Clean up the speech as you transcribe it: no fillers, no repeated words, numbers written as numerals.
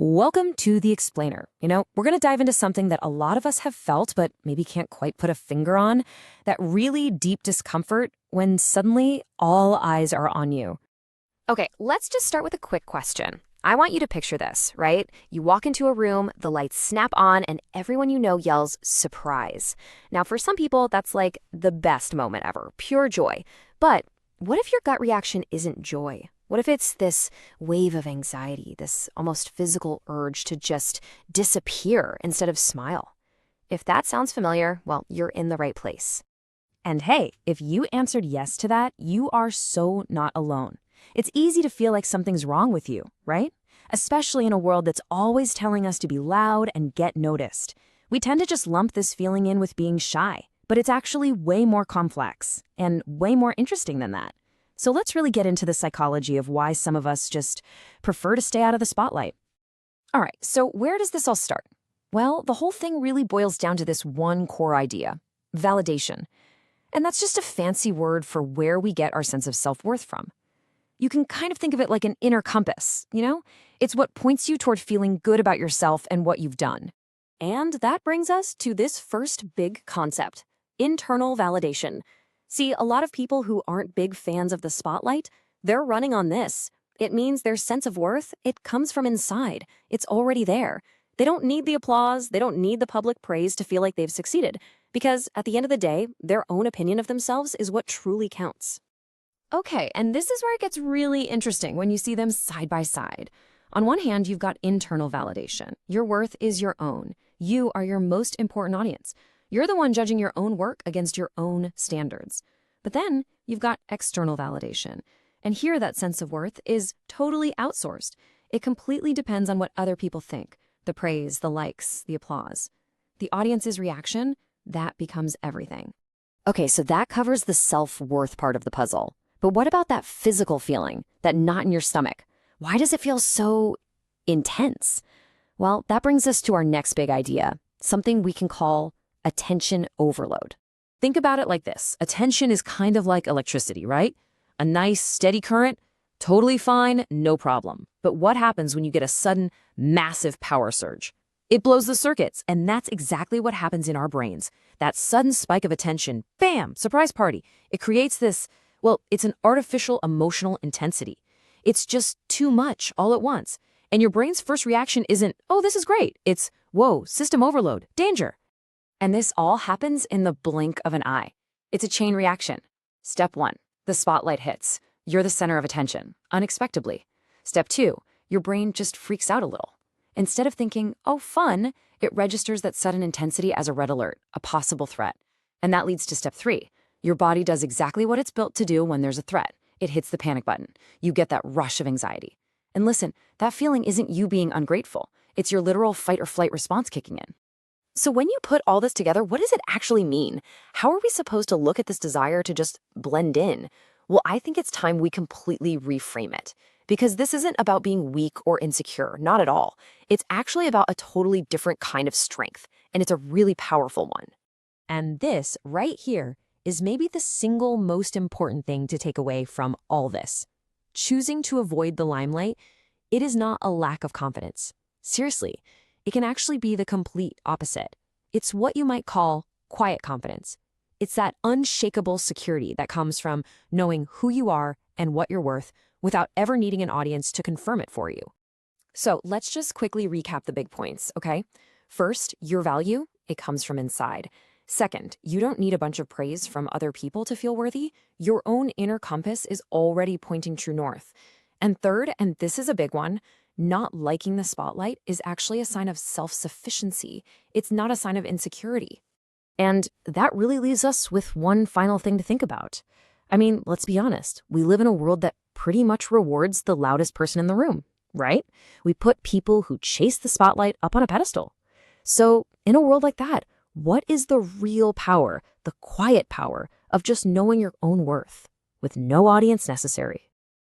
Welcome to The Explainer. We're going to dive into something that a lot of us have felt, but maybe can't quite put a finger on, that really deep discomfort when suddenly all eyes are on you. Okay, let's just start with a quick question. I want you to picture this, right? You walk into a room, the lights snap on, and everyone you know yells, "Surprise." Now, for some people, that's like the best moment ever, pure joy. But what if your gut reaction isn't joy? What if it's this wave of anxiety, this almost physical urge to just disappear instead of smile? If that sounds familiar, well, you're in the right place. And hey, if you answered yes to that, you are so not alone. It's easy to feel like something's wrong with you, right? Especially in a world that's always telling us to be loud and get noticed. We tend to just lump this feeling in with being shy, but it's actually way more complex and way more interesting than that. So let's really get into the psychology of why some of us just prefer to stay out of the spotlight. All right, so where does this all start? Well, the whole thing really boils down to this one core idea: validation. And that's just a fancy word for where we get our sense of self-worth from. You can kind of think of it like an inner compass. It's what points you toward feeling good about yourself and what you've done. And that brings us to this first big concept, internal validation. See, a lot of people who aren't big fans of the spotlight, they're running on this. It means their sense of worth, it comes from inside. It's already there. They don't need the applause, they don't need the public praise to feel like they've succeeded. Because at the end of the day, their own opinion of themselves is what truly counts. Okay, and this is where it gets really interesting when you see them side by side. On one hand, you've got internal validation. Your worth is your own. You are your most important audience. You're the one judging your own work against your own standards. But then you've got external validation. And here that sense of worth is totally outsourced. It completely depends on what other people think. The praise, the likes, the applause. The audience's reaction, that becomes everything. Okay, so that covers the self-worth part of the puzzle. But what about that physical feeling, that knot in your stomach? Why does it feel so intense? Well, that brings us to our next big idea, something we can call attention overload. Think about it like this. Attention is kind of like electricity, right? A nice, steady current, totally fine, no problem. But what happens when you get a sudden, massive power surge? It blows the circuits, and that's exactly what happens in our brains. That sudden spike of attention, bam, surprise party. It creates this, well, it's an artificial emotional intensity. It's just too much all at once. And your brain's first reaction isn't, "Oh, this is great." It's, "Whoa, system overload, danger." And this all happens in the blink of an eye. It's a chain reaction. Step 1, the spotlight hits. You're the center of attention, unexpectedly. Step 2, your brain just freaks out a little. Instead of thinking, "Oh, fun," it registers that sudden intensity as a red alert, a possible threat. And that leads to step 3. Your body does exactly what it's built to do when there's a threat. It hits the panic button. You get that rush of anxiety. And listen, that feeling isn't you being ungrateful. It's your literal fight or flight response kicking in. So when you put all this together, what does it actually mean? How are we supposed to look at this desire to just blend in? Well, I think it's time we completely reframe it. Because this isn't about being weak or insecure, not at all. It's actually about a totally different kind of strength, and it's a really powerful one. And this, right here, is maybe the single most important thing to take away from all this. Choosing to avoid the limelight, it is not a lack of confidence. Seriously, it can actually be the complete opposite. It's what you might call quiet confidence. It's that unshakable security that comes from knowing who you are and what you're worth without ever needing an audience to confirm it for you. So let's just quickly recap the big points, okay? First, your value, it comes from inside. Second, you don't need a bunch of praise from other people to feel worthy. Your own inner compass is already pointing true north. And third, and this is a big one, not liking the spotlight is actually a sign of self-sufficiency. It's not a sign of insecurity. And that really leaves us with one final thing to think about. I mean, let's be honest. We live in a world that pretty much rewards the loudest person in the room, right? We put people who chase the spotlight up on a pedestal. So in a world like that, what is the real power, the quiet power of just knowing your own worth with no audience necessary?